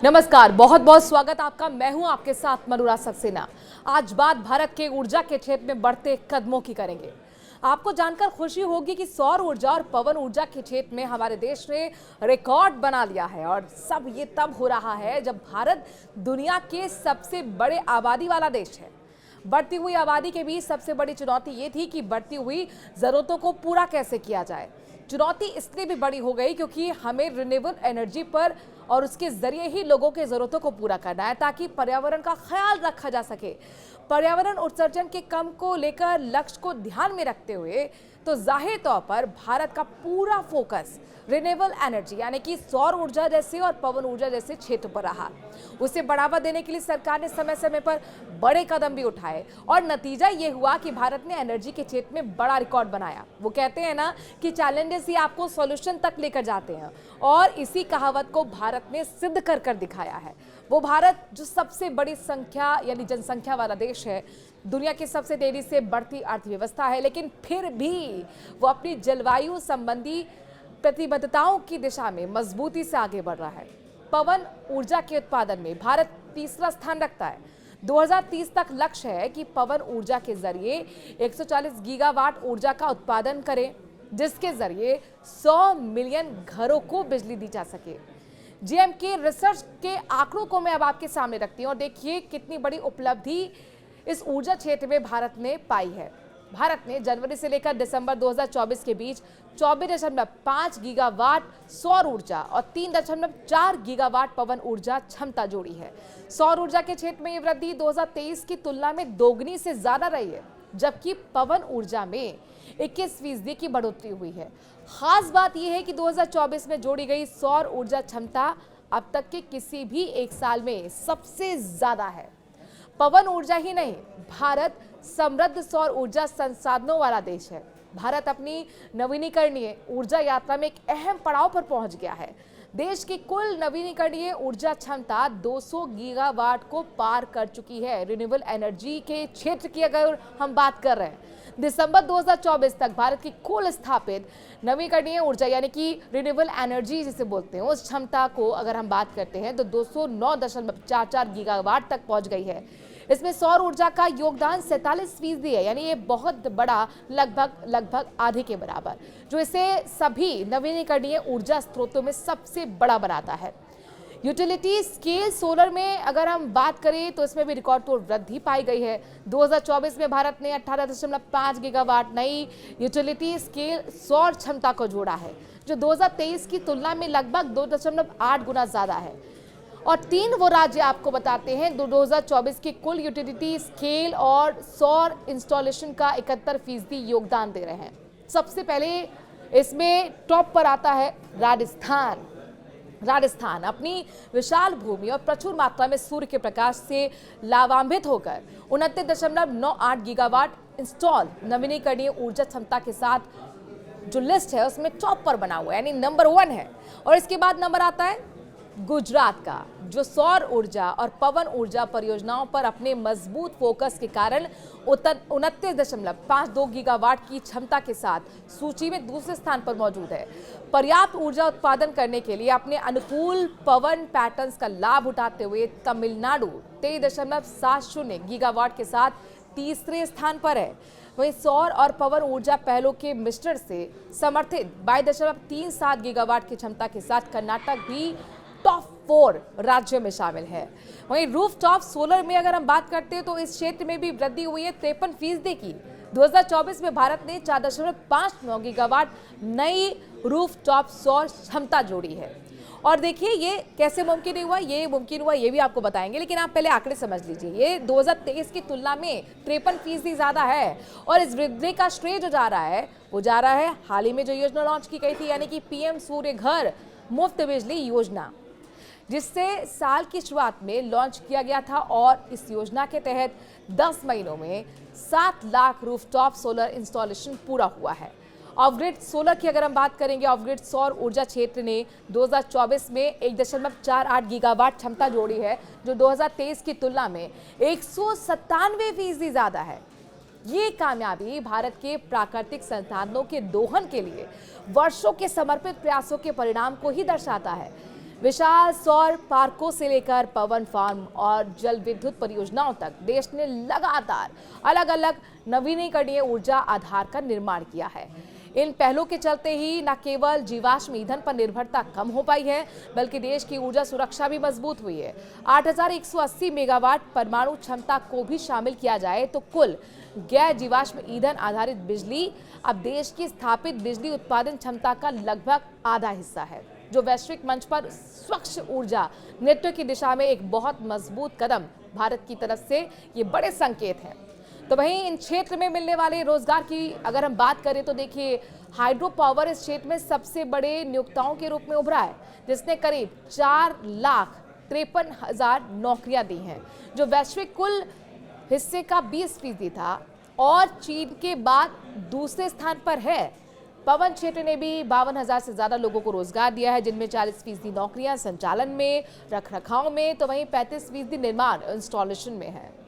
नमस्कार, बहुत बहुत स्वागत आपका। मैं हूं आपके साथ मनुरा सक्सेना। आज बात भारत के ऊर्जा के क्षेत्र में बढ़ते कदमों की करेंगे। आपको जानकर खुशी होगी कि सौर ऊर्जा और पवन ऊर्जा के क्षेत्र में हमारे देश ने रिकॉर्ड बना लिया है। और सब ये तब हो रहा है जब भारत दुनिया के सबसे बड़े आबादी वाला देश है। बढ़ती हुई आबादी के बीच सबसे बड़ी चुनौती ये थी कि बढ़ती हुई जरूरतों को पूरा कैसे किया जाए। चुनौती इसलिए भी बड़ी हो गई क्योंकि हमें रिन्यूएबल एनर्जी पर और उसके जरिए ही लोगों के जरूरतों को पूरा करना है ताकि पर्यावरण का ख्याल रखा जा सके। पर्यावरण उत्सर्जन के कम को लेकर लक्ष्य को ध्यान में रखते हुए तो जाहिर तौर पर भारत का पूरा फोकस रिन्यूएबल एनर्जी यानी कि सौर ऊर्जा जैसे और पवन ऊर्जा जैसे क्षेत्र पर रहा। उसे बढ़ावा देने के लिए सरकार ने समय समय पर बड़े कदम भी उठाए और नतीजा ये हुआ कि भारत ने एनर्जी के क्षेत्र में बड़ा रिकॉर्ड बनाया। वो कहते हैं ना कि चैलेंजेस ही आपको सॉल्यूशन तक लेकर जाते हैं, और इसी कहावत को भारत ने सिद्ध कर कर दिखाया है। वो भारत जो सबसे बड़ी संख्या यानी जनसंख्या वाला देश है, दुनिया की सबसे तेजी से बढ़ती अर्थव्यवस्था है, लेकिन फिर भी वो अपनी जलवायु संबंधी प्रतिबद्धताओं की दिशा में मजबूती से आगे बढ़ रहा है। पवन ऊर्जा के उत्पादन में भारत तीसरा स्थान रखता है। 2030 तक लक्ष्य है कि पवन ऊर्जा के जरिए 140 गीगावाट ऊर्जा का उत्पादन करें, जिसके जरिए 100 मिलियन घरों को बिजली दी जा सके। जीएम के रिसर्च के आंकड़ों को मैं अब आपके सामने रखती हूँ और देखिए कितनी बड़ी उपलब्धि इस ऊर्जा क्षेत्र में भारत ने पाई है। भारत ने जनवरी से लेकर दिसंबर 2024 के बीच 24.5 गीगावाट सौर ऊर्जा और 3.4 गीगावाट पवन ऊर्जा क्षमता जोड़ी है। सौर ऊर्जा के क्षेत्र में ये वृद्धि 2023 की तुलना में दोगुनी से ज्यादा रही है, जबकि पवन ऊर्जा में 21% की बढ़ोतरी हुई है। खास बात यह है कि 2024 में जोड़ी गई सौर ऊर्जा क्षमता अब तक के किसी भी एक साल में सबसे ज्यादा है। पवन ऊर्जा ही नहीं, भारत समृद्ध सौर ऊर्जा संसाधनों वाला देश है। भारत अपनी नवीनीकरणीय ऊर्जा यात्रा में एक अहम पड़ाव पर पहुंच गया है। देश की कुल नवीनीकरणीय ऊर्जा क्षमता 200 गीगावाट को पार कर चुकी है। रिन्यूएबल एनर्जी के क्षेत्र की अगर हम बात कर रहे हैं, दिसंबर 2024 तक भारत की कुल स्थापित नवीकरणीय ऊर्जा यानी कि रिन्यूएबल एनर्जी जिसे बोलते हैं, उस क्षमता को अगर हम बात करते हैं तो 209.44 गीगावाट तक पहुंच गई है। इसमें सौर ऊर्जा का योगदान 47% है, यानी ये बहुत बड़ा, लगभग आधे के बराबर, जो इसे सभी नवीनीकरणीय ऊर्जा स्रोतों में सबसे बड़ा बनाता है। यूटिलिटी स्केल सोलर में अगर हम बात करें तो इसमें भी रिकॉर्ड तोड़ वृद्धि पाई गई है। 2024 में भारत ने 18.5 गीगावाट नई यूटिलिटी स्केल सौर क्षमता को जोड़ा है, जो 2023 की तुलना में लगभग 2.8 गुना ज्यादा है। और 3 वो राज्य आपको बताते हैं 2024 की कुल यूटिलिटी स्केल और सौर इंस्टॉलेशन का 71% योगदान दे रहे हैं। सबसे पहले इसमें टॉप पर आता है राजस्थान। राजस्थान अपनी विशाल भूमि और प्रचुर मात्रा में सूर्य के प्रकाश से लाभान्वित होकर 29.98 गीगावाट इंस्टॉल नवीनीकरणीय ऊर्जा क्षमता के साथ जो लिस्ट है उसमें टॉप पर बना हुआ है, यानी नंबर 1 है। और इसके बाद नंबर आता है गुजरात का, जो सौर ऊर्जा और पवन ऊर्जा परियोजनाओं पर अपने मजबूत फोकस के कारण 29.52 गीगावाट की क्षमता के साथ सूची में दूसरे स्थान पर मौजूद है। पर्याप्त ऊर्जा उत्पादन करने के लिए अपने अनुकूल पवन पैटर्न्स का लाभ उठाते हुए तमिलनाडु 23.70 गीगावाट के साथ तीसरे स्थान पर है। वहीं सौर और पवन ऊर्जा पहलों के मिश्रण से समर्थित 22.37 गीगावाट की क्षमता के साथ कर्नाटक भी टॉप 4 राज्यों में शामिल है। वहीं रूफटॉप सोलर में अगर हम बात करते हैं तो इस क्षेत्र में भी वृद्धि हुई है 53% की। 2024 में भारत ने 4.59 गीगावाट नई रूफटॉप सौर क्षमता जोड़ी है। और देखिए ये कैसे मुमकिन हुआ, ये भी आपको बताएंगे, लेकिन आप पहले आंकड़े समझ लीजिए। ये 2023 की तुलना में 53% ज्यादा है। और इस वृद्धि का श्रेय जो जा रहा है हाल ही में जो योजना लॉन्च की गई थी, यानी कि पीएम सूर्य घर मुफ्त बिजली योजना, जिससे साल की शुरुआत में लॉन्च किया गया था। और इस योजना के तहत 10 महीनों में 7 लाख रूफटॉप सोलर इंस्टॉलेशन पूरा हुआ है। ऑफ-ग्रिड सोलर की अगर हम बात करेंगे, ऑफ-ग्रिड सौर ऊर्जा क्षेत्र ने 2024 में 1.48 गीगावाट क्षमता जोड़ी है, जो 2023 की तुलना में 197% ज्यादा है। ये कामयाबी भारत के प्राकृतिक संसाधनों के दोहन के लिए वर्षों के समर्पित प्रयासों के परिणाम को ही दर्शाता है। विशाल सौर पार्कों से लेकर पवन फार्म और जल विद्युत परियोजनाओं तक देश ने लगातार अलग अलग नवीनीकरणीय ऊर्जा आधार का निर्माण किया है। इन पहलों के चलते ही न केवल जीवाश्म ईंधन पर निर्भरता कम हो पाई है, बल्कि देश की ऊर्जा सुरक्षा भी मजबूत हुई है। 8,180 मेगावाट परमाणु क्षमता को भी शामिल किया जाए तो कुल गैर जीवाश्म ईंधन आधारित बिजली अब देश की स्थापित बिजली उत्पादन क्षमता का लगभग आधा हिस्सा है, जो वैश्विक मंच पर स्वच्छ ऊर्जा नेतृत्व की दिशा में एक बहुत मजबूत कदम भारत की तरफ से ये बड़े संकेत हैं। तो वहीं इन क्षेत्र में मिलने वाले रोजगार की अगर हम बात करें तो देखिए, हाइड्रो पावर इस क्षेत्र में सबसे बड़े नियोक्ताओं के रूप में उभरा है, जिसने करीब 4,53,000 नौकरियां दी हैं, जो वैश्विक कुल हिस्से का 20% था और चीन के बाद दूसरे स्थान पर है। पवन क्षेत्र ने भी 52,000 से ज्यादा लोगों को रोजगार दिया है, जिनमें 40% नौकरियां संचालन में, रखरखाव में, तो वहीं 35% निर्माण इंस्टॉलेशन में है।